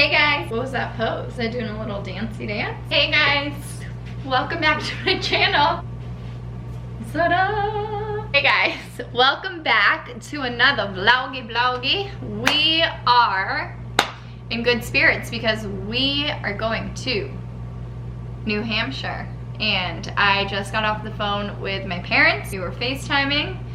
Hey guys, what was that pose? Was I doing a little dancey dance? Hey guys, welcome back to my channel. Ta-da! Hey guys, welcome back to another vloggy. We are in good spirits because we are going to New Hampshire. And I just got off the phone with my parents. We were FaceTiming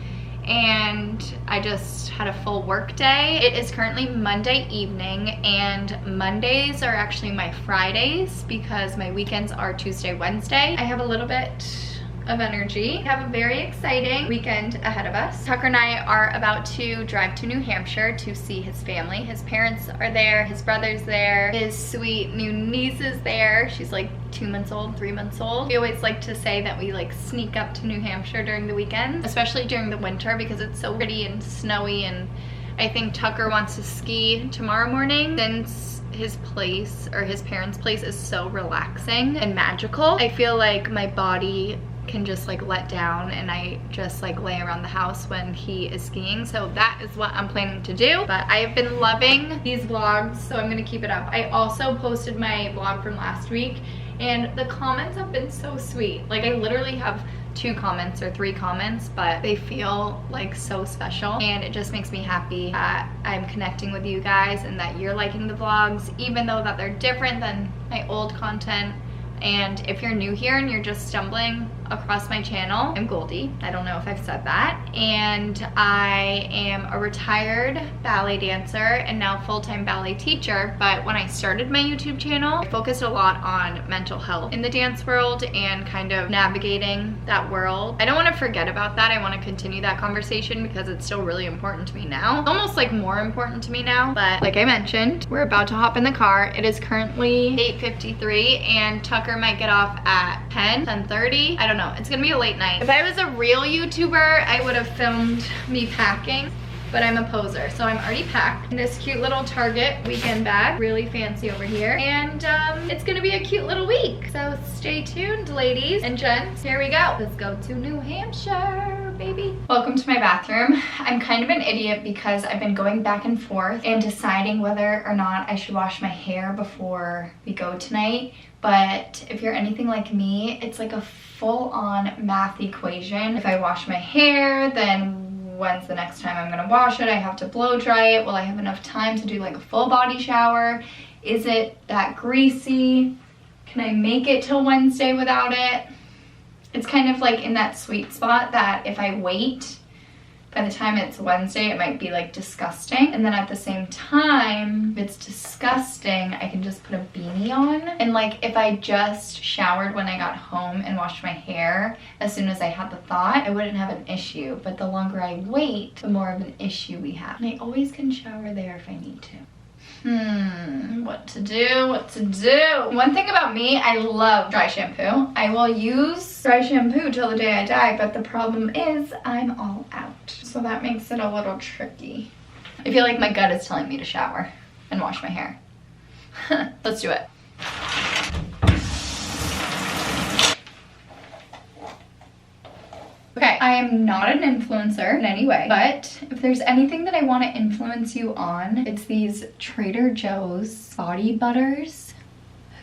and I just had a full work day. It is currently Monday evening and Mondays are actually my Fridays because my weekends are Tuesday, Wednesday. I have a little bit of energy. We have a very exciting weekend ahead of us. Tucker and I are about to drive to New Hampshire to see his family. His parents are there, his brother's there, his sweet new niece is there. She's like 2 months old, 3 months old. We always like to say that we like sneak up to New Hampshire during the weekends, especially during the winter because it's so pretty and snowy, and I think Tucker wants to ski tomorrow morning since his place or his parents' place is so relaxing and magical. I feel like my body can just like let down and I just like lay around the house when he is skiing, so that is what I'm planning to do. But I have been loving these vlogs, so I'm gonna keep it up. I also posted my vlog from last week and the comments have been so sweet. Like I literally have 2 comments or 3 comments, but they feel like so special and it just makes me happy that I'm connecting with you guys and that you're liking the vlogs, even though that they're different than my old content. And if you're new here and you're just stumbling across my channel, I'm Goldie. I don't know if I've said that. And I am a retired ballet dancer and now full-time ballet teacher. But when I started my YouTube channel, I focused a lot on mental health in the dance world and kind of navigating that world. I don't want to forget about that. I want to continue that conversation because it's still really important to me now. It's almost like more important to me now. But like I mentioned, we're about to hop in the car. It is currently 8:53 and Tucker might get off at 10:30. I don't know, it's gonna be a late night. If I was a real YouTuber, I would have filmed me packing, but I'm a poser, so I'm already packed in this cute little Target weekend bag, really fancy over here, and it's gonna be a cute little week. So stay tuned, ladies and gents. Here we go. Let's go to New Hampshire, baby. Welcome to my bathroom. I'm kind of an idiot because I've been going back and forth and deciding whether or not I should wash my hair before we go tonight. But if you're anything like me, it's like a full-on math equation. If I wash my hair, then when's the next time I'm gonna wash it? I have to blow dry it. Will I have enough time to do like a full body shower? Is it that greasy? Can I make it till Wednesday without it? It's kind of like in that sweet spot that if I wait, by the time it's Wednesday, it might be like disgusting. And then at the same time, if it's disgusting, I can just put a beanie on. And like if I just showered when I got home and washed my hair as soon as I had the thought, I wouldn't have an issue. But the longer I wait, the more of an issue we have. And I always can shower there if I need to. What to do? One thing about me, I love dry shampoo. I will use dry shampoo till the day I die, but the problem is I'm all out. So that makes it a little tricky. I feel like my gut is telling me to shower and wash my hair. Let's do it. Okay, I am not an influencer in any way, but if there's anything that I want to influence you on, it's these Trader Joe's body butters.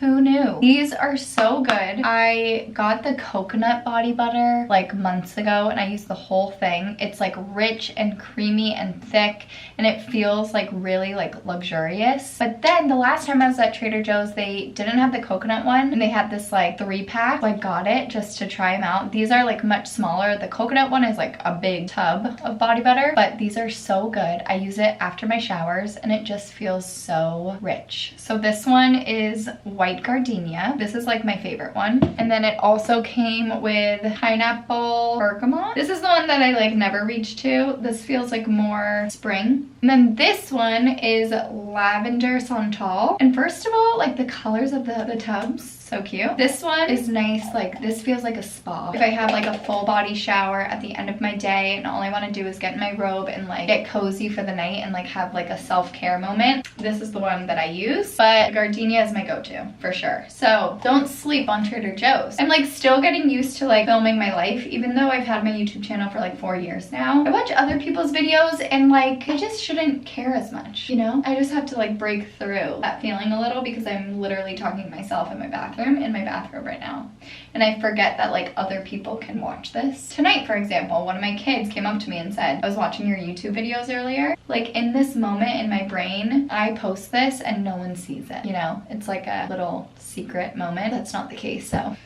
Who knew? These are so good. I got the coconut body butter like months ago and I used the whole thing. It's like rich and creamy and thick and it feels like really like luxurious. But then the last time I was at Trader Joe's, they didn't have the coconut one and they had this like 3-pack. So I got it just to try them out. These are like much smaller. The coconut one is like a big tub of body butter, but these are so good. I use it after my showers and it just feels so rich. So this one is white gardenia. This is like my favorite one. And then it also came with pineapple bergamot. This is the one that I like never reach to. This feels like more spring. And then this one is lavender santal. And first of all, like the colors of the tubs So cute. This one is nice. Like, this feels like a spa. If I have like a full body shower at the end of my day and all I want to do is get in my robe and like get cozy for the night and like have like a self-care moment, this is the one that I use. But gardenia is my go-to for sure. So don't sleep on Trader Joe's. I'm like still getting used to like filming my life, even though I've had my YouTube channel for like 4 years now. I watch other people's videos and like I just shouldn't care as much, you know? I just have to like break through that feeling a little because I'm literally talking to myself in my bathroom right now. And I forget that like other people can watch this. Tonight, for example, one of my kids came up to me and said, I was watching your YouTube videos earlier. Like in this moment in my brain, I post this and no one sees it, you know? It's like a little secret moment. That's not the case, so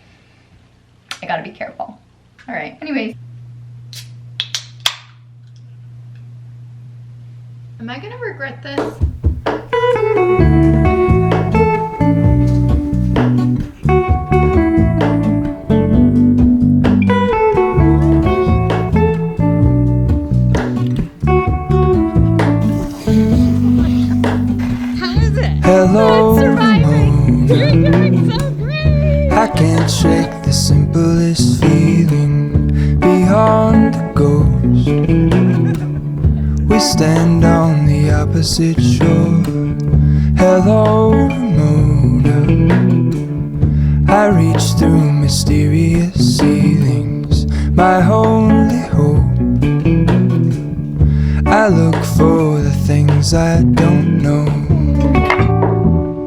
I gotta be careful. All right, anyways. Am I gonna regret this? Hello, surviving. You're doing so great. I can't shake the simplest feeling beyond the ghost. We stand on the opposite shore. Hello, Ramona. I reach through mysterious ceilings, my only hope. I look for the things I don't know.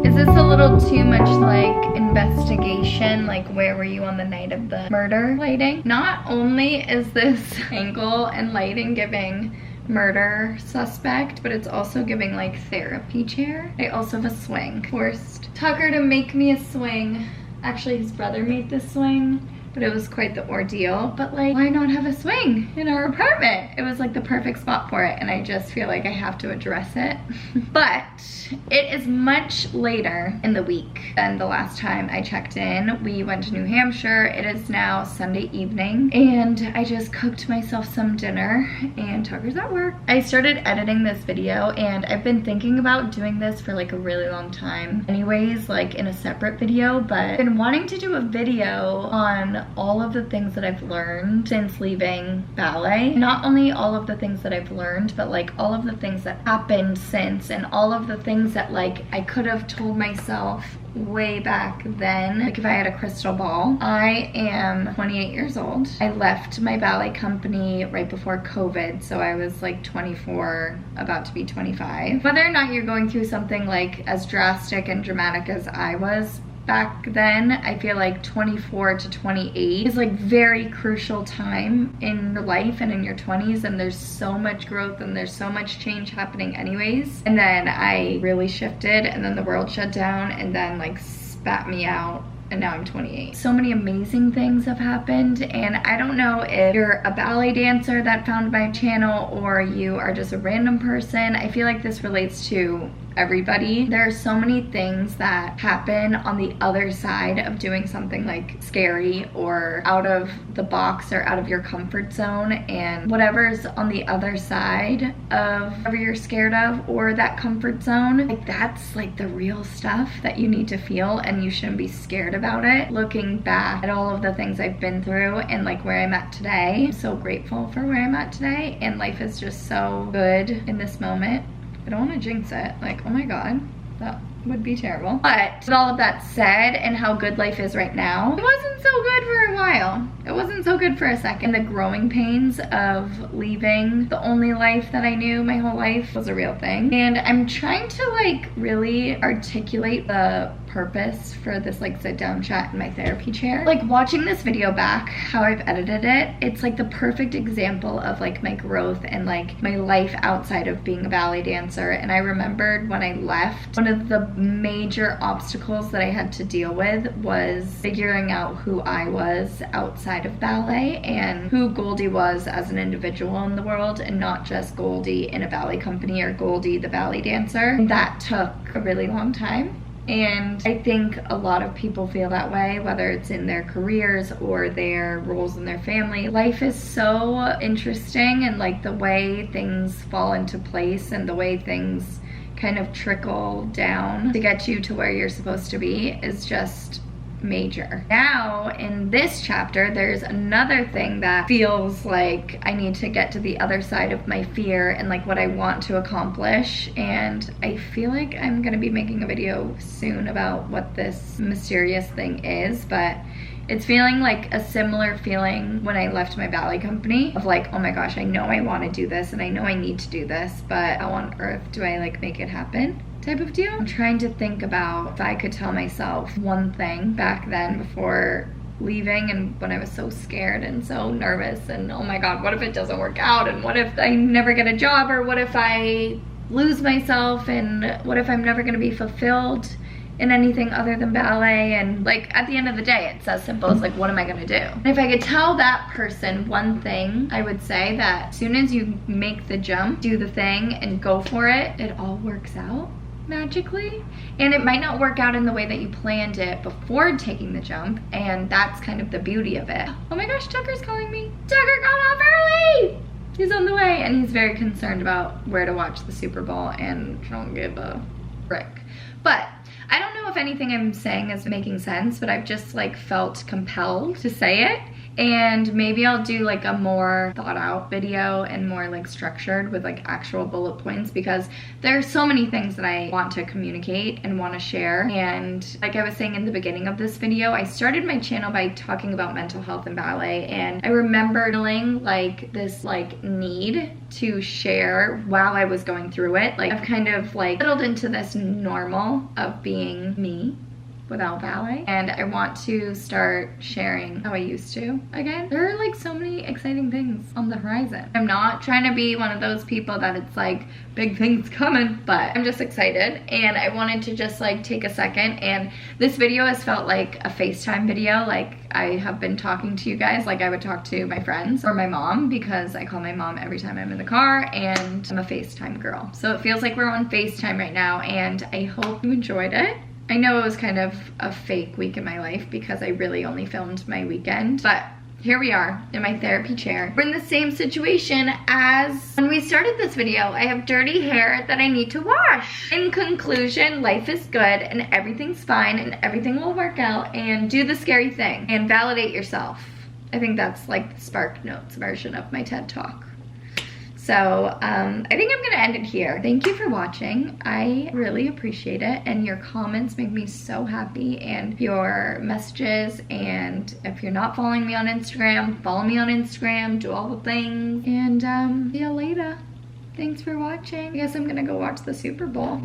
Is this a little too much like investigation? Like, where were you on the night of the murder lighting? Not only is this angle and lighting giving murder suspect, but it's also giving like therapy chair. I also have a swing. Forced Tucker to make me a swing. Actually, his brother made this swing, but it was quite the ordeal. But like, why not have a swing in our apartment? It was like the perfect spot for it, and I just feel like I have to address it. But it is much later in the week than the last time I checked in. We went to New Hampshire. It is now Sunday evening, and I just cooked myself some dinner, and Tucker's at work. I started editing this video, and I've been thinking about doing this for like a really long time anyways, like in a separate video, but I've been wanting to do a video on all of the things that I've learned since leaving ballet. Not only all of the things that I've learned, but like all of the things that happened since, and all of the things that like I could have told myself way back then, like if I had a crystal ball. I am 28 years old. I left my ballet company right before COVID, so I was like 24, about to be 25. Whether or not you're going through something like as drastic and dramatic as I was back then, I feel like 24 to 28 is like very crucial time in your life and in your 20s, and there's so much growth and there's so much change happening anyways. And then I really shifted, and then the world shut down and then like spat me out, and now I'm 28. So many amazing things have happened, and I don't know if you're a ballet dancer that found my channel or you are just a random person. I feel like this relates to everybody. There are so many things that happen on the other side of doing something like scary or out of the box or out of your comfort zone, and whatever's on the other side of whatever you're scared of or that comfort zone, like that's like the real stuff that you need to feel, and you shouldn't be scared about it. Looking back at all of the things I've been through and like where I'm at today, I'm so grateful for where I'm at today, and life is just so good in this moment. I don't want to jinx it, like, oh my god, that would be terrible. But with all of that said, and how good life is right now, it wasn't so good for a while. It wasn't so good for a second. The growing pains of leaving the only life that I knew my whole life was a real thing. And I'm trying to like really articulate the purpose for this like sit down chat in my therapy chair. Like watching this video back, how I've edited it, it's like the perfect example of like my growth and like my life outside of being a ballet dancer. And I remembered when I left, one of the major obstacles that I had to deal with was figuring out who I was outside of ballet and who Goldie was as an individual in the world, and not just Goldie in a ballet company or Goldie the ballet dancer. And that took a really long time. And I think a lot of people feel that way, whether it's in their careers or their roles in their family. Life is so interesting, and like the way things fall into place and the way things kind of trickle down to get you to where you're supposed to be is just major. Now in this chapter, there's another thing that feels like I need to get to the other side of my fear and like what I want to accomplish. And I feel like I'm gonna be making a video soon about what this mysterious thing is, but it's feeling like a similar feeling when I left my ballet company of like, oh my gosh, I know I want to do this and I know I need to do this, but how on earth do I like make it happen type of deal? I'm trying to think about if I could tell myself one thing back then before leaving, and when I was so scared and so nervous and oh my god, what if it doesn't work out, and what if I never get a job, or what if I lose myself, and what if I'm never going to be fulfilled in anything other than ballet. And like at the end of the day, it's as simple as like, what am I gonna do? And if I could tell that person one thing, I would say that as soon as you make the jump, do the thing and go for it, it all works out magically. And it might not work out in the way that you planned it before taking the jump, and that's kind of the beauty of it. Oh my gosh, Tucker's calling me. Tucker got off early! He's on the way, and he's very concerned about where to watch the Super Bowl and don't give a frick. But I don't know if anything I'm saying is making sense, but I've just like felt compelled to say it. And maybe I'll do like a more thought out video and more like structured with like actual bullet points, because there are so many things that I want to communicate and want to share. And like I was saying in the beginning of this video, I started my channel by talking about mental health and ballet, and I remember feeling like this like need to share while I was going through it. Like I've kind of like settled into this normal of being me without ballet, and I want to start sharing how I used to again. There are like so many exciting things on the horizon. I'm not trying to be one of those people that it's like big things coming, but I'm just excited, and I wanted to just like take a second. And this video has felt like a FaceTime video. Like I have been talking to you guys like I would talk to my friends or my mom, because I call my mom every time I'm in the car, and I'm a FaceTime girl. So it feels like we're on FaceTime right now, and I hope you enjoyed it. I know it was kind of a fake week in my life because I really only filmed my weekend, but here we are in my therapy chair. We're in the same situation as when we started this video. I have dirty hair that I need to wash. In conclusion, life is good and everything's fine and everything will work out, and do the scary thing and validate yourself. I think that's like the Spark Notes version of my TED Talk. So I think I'm gonna end it here. Thank you for watching. I really appreciate it, and your comments make me so happy, and your messages. And if you're not following me on Instagram, follow me on Instagram, do all the things, and see you later. Thanks for watching. I guess I'm gonna go watch the Super Bowl.